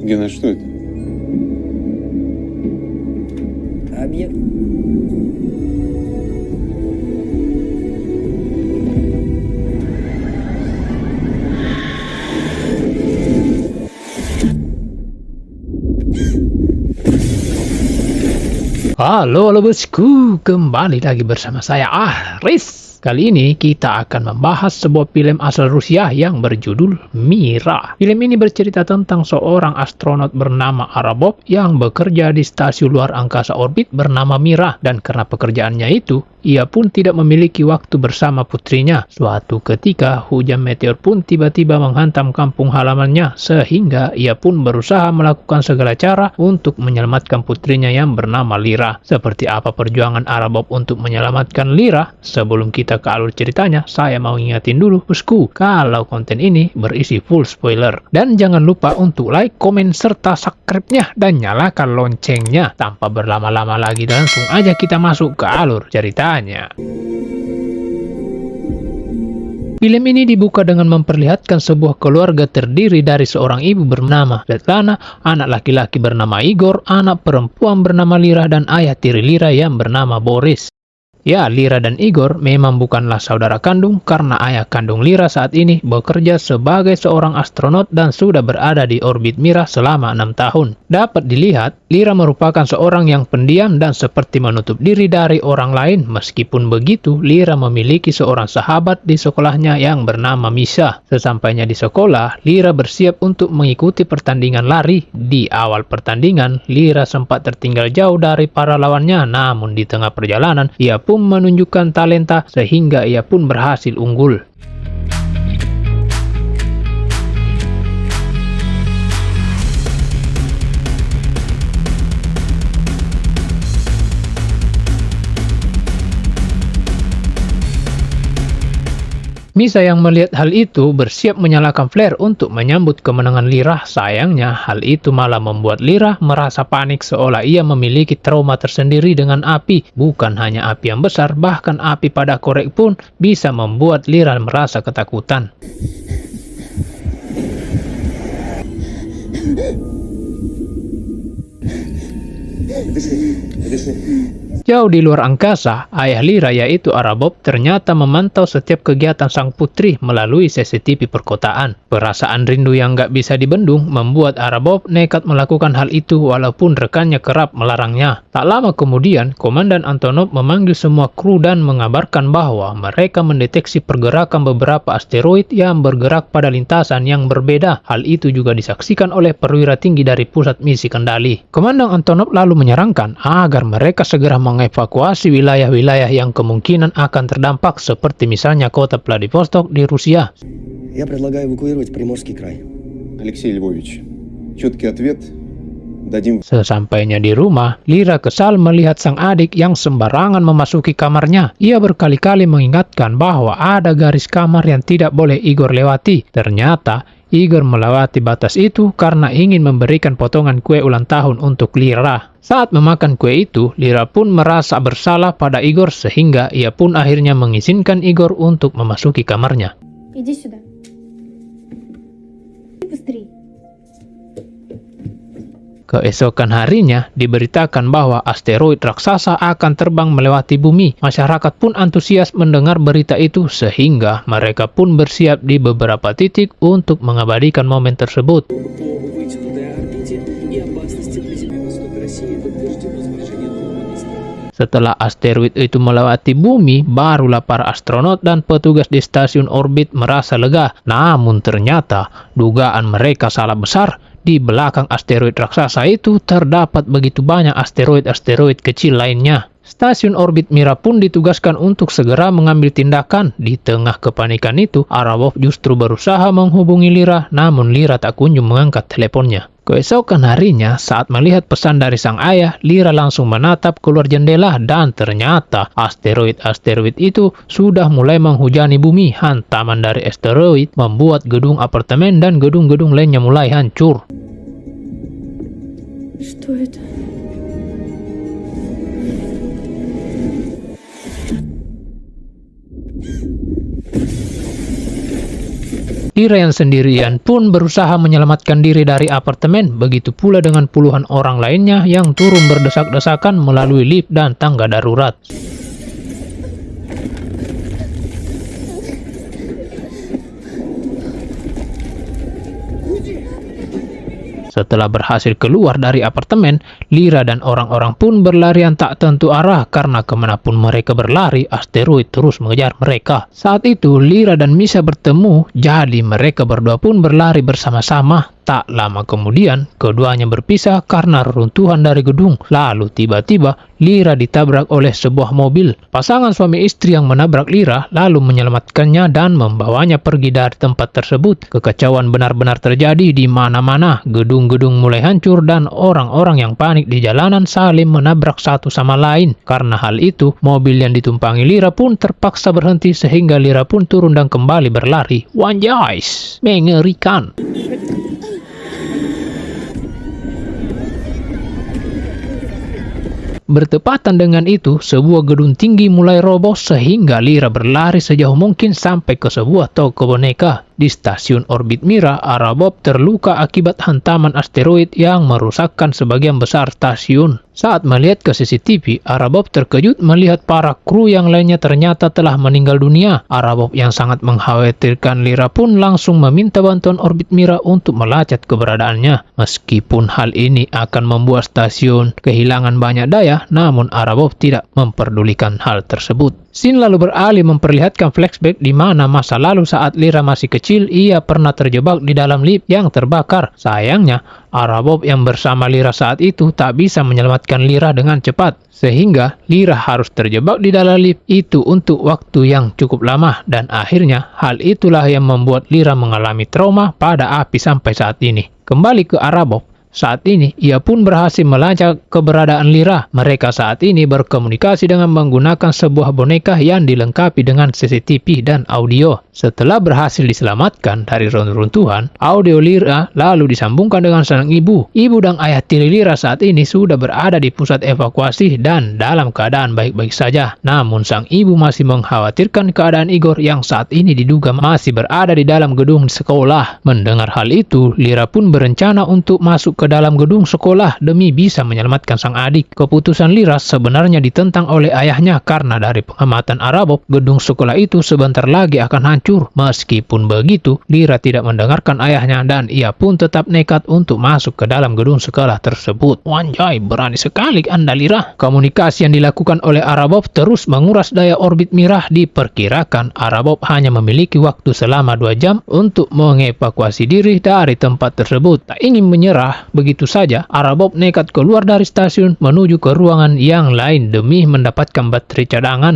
Гена, что это? Объект. Halo bosku, kembali lagi bersama saya Riz. Kali ini kita akan membahas sebuah film asal Rusia yang berjudul Mira. Film ini bercerita tentang seorang astronot bernama Arabov yang bekerja di stasiun luar angkasa orbit bernama Mira. Dan karena pekerjaannya itu, ia pun tidak memiliki waktu bersama putrinya. Suatu ketika, hujan meteor pun tiba-tiba menghantam kampung halamannya, sehingga ia pun berusaha melakukan segala cara untuk menyelamatkan putrinya yang bernama Lira. Seperti apa perjuangan Arabov untuk menyelamatkan Lira? Sebelum kita ke alur ceritanya, saya mau ingatin dulu bosku, kalau konten ini berisi full spoiler. Dan jangan lupa untuk like, komen, serta subscribe-nya dan nyalakan loncengnya. Tanpa berlama-lama lagi, langsung aja kita masuk ke alur ceritanya. Film ini dibuka dengan memperlihatkan sebuah keluarga terdiri dari seorang ibu bernama Svetlana, anak laki-laki bernama Igor, anak perempuan bernama Lira, dan ayah tiri Lira yang bernama Boris. Ya, Lira dan Igor memang bukanlah saudara kandung karena ayah kandung Lira saat ini bekerja sebagai seorang astronot dan sudah berada di orbit Mira selama 6 tahun. Dapat dilihat, Lira merupakan seorang yang pendiam dan seperti menutup diri dari orang lain. Meskipun begitu, Lira memiliki seorang sahabat di sekolahnya yang bernama Misha. Sesampainya di sekolah, Lira bersiap untuk mengikuti pertandingan lari. Di awal pertandingan, Lira sempat tertinggal jauh dari para lawannya, namun di tengah perjalanan, ia pun menunjukkan talenta sehingga ia pun berhasil unggul. Misha yang melihat hal itu bersiap menyalakan flare untuk menyambut kemenangan Lira. Sayangnya, hal itu malah membuat Lira merasa panik seolah ia memiliki trauma tersendiri dengan api. Bukan hanya api yang besar, bahkan api pada korek pun bisa membuat Lira merasa ketakutan. Jauh di luar angkasa, ayah Lira yaitu Arabov ternyata memantau setiap kegiatan sang putri melalui CCTV perkotaan. Perasaan rindu yang gak bisa dibendung membuat Arabov nekat melakukan hal itu walaupun rekannya kerap melarangnya. Tak lama kemudian, Komandan Antonov memanggil semua kru dan mengabarkan bahwa mereka mendeteksi pergerakan beberapa asteroid yang bergerak pada lintasan yang berbeda. Hal itu juga disaksikan oleh perwira tinggi dari pusat misi kendali. Komandan Antonov lalu menyarankan agar mereka segera mengevakuasi wilayah-wilayah yang kemungkinan akan terdampak seperti misalnya kota Vladivostok di Rusia. Я предлагаю эвакуировать Приморский край. Алексей Львович, четкий ответ дадим. Sesampainya di rumah, Lira kesal melihat sang adik yang sembarangan memasuki kamarnya. Ia berkali-kali mengingatkan bahwa ada garis kamar yang tidak boleh Igor lewati. Ternyata, Igor melewati batas itu karena ingin memberikan potongan kue ulang tahun untuk Lira. Saat memakan kue itu, Lira pun merasa bersalah pada Igor sehingga ia pun akhirnya mengizinkan Igor untuk memasuki kamarnya. Иди сюда. Быстрей. Keesokan harinya diberitakan bahwa asteroid raksasa akan terbang melewati bumi. Masyarakat pun antusias mendengar berita itu sehingga mereka pun bersiap di beberapa titik untuk mengabadikan momen tersebut. Setelah asteroid itu melewati bumi, barulah para astronot dan petugas di stasiun orbit merasa lega. Namun ternyata dugaan mereka salah besar. Di belakang asteroid raksasa itu terdapat begitu banyak asteroid-asteroid kecil lainnya. Stasiun orbit Mira pun ditugaskan untuk segera mengambil tindakan. Di tengah kepanikan itu, Arabov justru berusaha menghubungi Lira, namun Lira tak kunjung mengangkat teleponnya. Keesokan harinya, saat melihat pesan dari sang ayah, Lira langsung menatap keluar jendela dan ternyata asteroid-asteroid itu sudah mulai menghujani bumi. Hantaman dari asteroid membuat gedung apartemen dan gedung-gedung lainnya mulai hancur. Что это? Lira yang sendirian pun berusaha menyelamatkan diri dari apartemen, begitu pula dengan puluhan orang lainnya yang turun berdesak-desakan melalui lift dan tangga darurat. Setelah berhasil keluar dari apartemen, Lira dan orang-orang pun berlarian tak tentu arah karena kemanapun mereka berlari, asteroid terus mengejar mereka. Saat itu, Lira dan Misa bertemu, jadi mereka berdua pun berlari bersama-sama. Tak lama kemudian, keduanya berpisah karena reruntuhan dari gedung. Lalu tiba-tiba, Lira ditabrak oleh sebuah mobil. Pasangan suami istri yang menabrak Lira lalu menyelamatkannya dan membawanya pergi dari tempat tersebut. Kekacauan benar-benar terjadi di mana-mana. Gedung-gedung mulai hancur dan orang-orang yang panik di jalanan saling menabrak satu sama lain. Karena hal itu, mobil yang ditumpangi Lira pun terpaksa berhenti sehingga Lira pun turun dan kembali berlari. Wanjais, mengerikan. Bertepatan dengan itu, sebuah gedung tinggi mulai roboh sehingga Lira berlari sejauh mungkin sampai ke sebuah toko boneka. Di stasiun orbit Mira, Arabov terluka akibat hantaman asteroid yang merusakkan sebagian besar stasiun. Saat melihat ke CCTV, Arabov terkejut melihat para kru yang lainnya ternyata telah meninggal dunia. Arabov yang sangat mengkhawatirkan Lira pun langsung meminta bantuan orbit Mira untuk melacak keberadaannya. Meskipun hal ini akan membuat stasiun kehilangan banyak daya, namun Arabov tidak memperdulikan hal tersebut. Scene lalu beralih memperlihatkan flashback di mana masa lalu saat Lira masih kecil, ia pernah terjebak di dalam lift yang terbakar. Sayangnya, Arabov yang bersama Lira saat itu tak bisa menyelamatkan Lira dengan cepat, sehingga Lira harus terjebak di dalam lift itu untuk waktu yang cukup lama, dan akhirnya hal itulah yang membuat Lira mengalami trauma pada api sampai saat ini. Kembali ke Arabov. Saat ini, ia pun berhasil melacak keberadaan Lira. Mereka saat ini berkomunikasi dengan menggunakan sebuah boneka yang dilengkapi dengan CCTV dan audio. Setelah berhasil diselamatkan dari reruntuhan, audio Lira lalu disambungkan dengan sang ibu. Ibu dan ayah tiri Lira saat ini sudah berada di pusat evakuasi dan dalam keadaan baik-baik saja. Namun sang ibu masih mengkhawatirkan keadaan Igor yang saat ini diduga masih berada di dalam gedung sekolah. Mendengar hal itu, Lira pun berencana untuk masuk ke dalam gedung sekolah demi bisa menyelamatkan sang adik. Keputusan Lira sebenarnya ditentang oleh ayahnya karena dari pengamatan Arabov, gedung sekolah itu sebentar lagi akan hancur. Meskipun begitu, Lira tidak mendengarkan ayahnya dan ia pun tetap nekat untuk masuk ke dalam gedung sekolah tersebut. Wanjai, berani sekali Anda Lira. Komunikasi yang dilakukan oleh Arabov terus menguras daya orbit Mira. Diperkirakan Arabov hanya memiliki waktu selama 2 jam untuk mengevakuasi diri dari tempat tersebut. Tak ingin menyerah begitu saja, Arabov nekat keluar dari stasiun menuju ke ruangan yang lain demi mendapatkan baterai cadangan.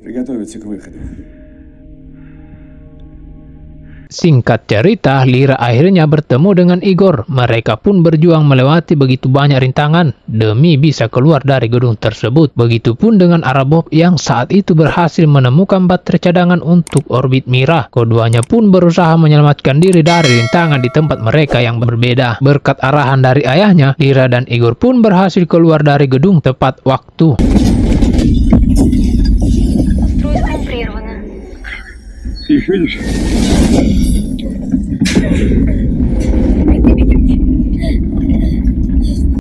Приготовиться к выходу. Singkat cerita, Lira akhirnya bertemu dengan Igor. Mereka pun berjuang melewati begitu banyak rintangan demi bisa keluar dari gedung tersebut. Begitupun dengan Arabov yang saat itu berhasil menemukan baterai cadangan untuk orbit Mira. Keduanya pun berusaha menyelamatkan diri dari rintangan di tempat mereka yang berbeda. Berkat arahan dari ayahnya, Lira dan Igor pun berhasil keluar dari gedung tepat waktu. Устройство прервано. Их видишь?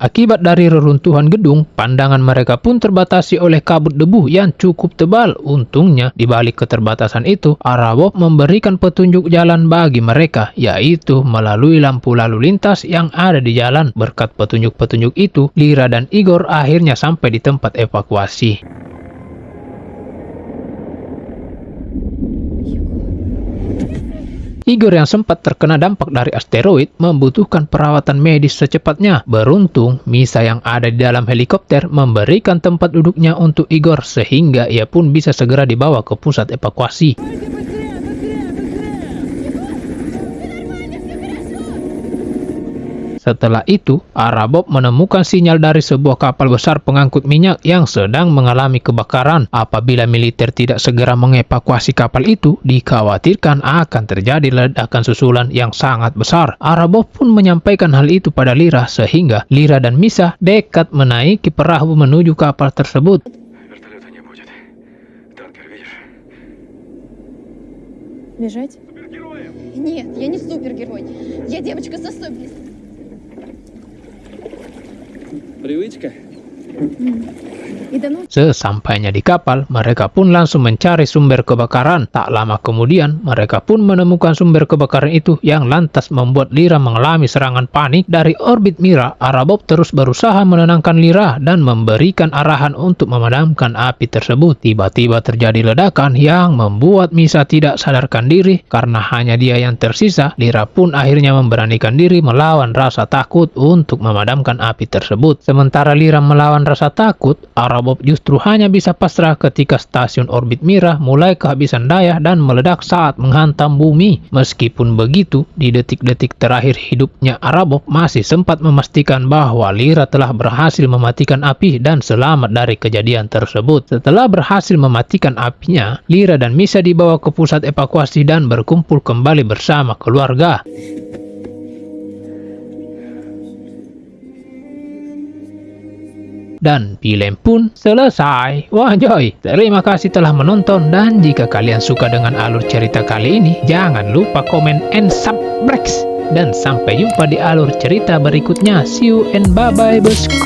Akibat dari reruntuhan gedung, pandangan mereka pun terbatasi oleh kabut debu yang cukup tebal. Untungnya, di balik keterbatasan itu, Arabov memberikan petunjuk jalan bagi mereka, yaitu melalui lampu lalu lintas yang ada di jalan. Berkat petunjuk-petunjuk itu, Lira dan Igor akhirnya sampai di tempat evakuasi. Igor yang sempat terkena dampak dari asteroid membutuhkan perawatan medis secepatnya. Beruntung, Misa yang ada di dalam helikopter memberikan tempat duduknya untuk Igor sehingga ia pun bisa segera dibawa ke pusat evakuasi. Setelah itu, Arabov menemukan sinyal dari sebuah kapal besar pengangkut minyak yang sedang mengalami kebakaran. Apabila militer tidak segera mengevakuasi kapal itu, dikhawatirkan akan terjadi ledakan susulan yang sangat besar. Arabov pun menyampaikan hal itu pada Lira sehingga Lira dan Misa dekat menaiki perahu menuju kapal tersebut. Бежать? Нет, я не супергерой. Я девочка с особенностями. Привычка. И давно Sesampainya di kapal, mereka pun langsung mencari sumber kebakaran. Tak lama kemudian, mereka pun menemukan sumber kebakaran itu yang lantas membuat Lyra mengalami serangan panik. Dari orbit Mira, Arabov terus berusaha menenangkan Lyra dan memberikan arahan untuk memadamkan api tersebut. Tiba-tiba terjadi ledakan yang membuat Misa tidak sadarkan diri. Karena hanya dia yang tersisa, Lyra pun akhirnya memberanikan diri melawan rasa takut untuk memadamkan api tersebut. Sementara Lyra melawan rasa takut, Arabov justru hanya bisa pasrah ketika stasiun orbit Mira mulai kehabisan daya dan meledak saat menghantam bumi. Meskipun begitu, di detik-detik terakhir hidupnya, Arabov masih sempat memastikan bahwa Lyra telah berhasil mematikan api dan selamat dari kejadian tersebut. Setelah berhasil mematikan apinya, Lyra dan Misa dibawa ke pusat evakuasi dan berkumpul kembali bersama keluarga. Dan film pun selesai. Wah Joy, terima kasih telah menonton, dan jika kalian suka dengan alur cerita kali ini, jangan lupa komen and subscribe. Dan sampai jumpa di alur cerita berikutnya. See you and bye bye bosku.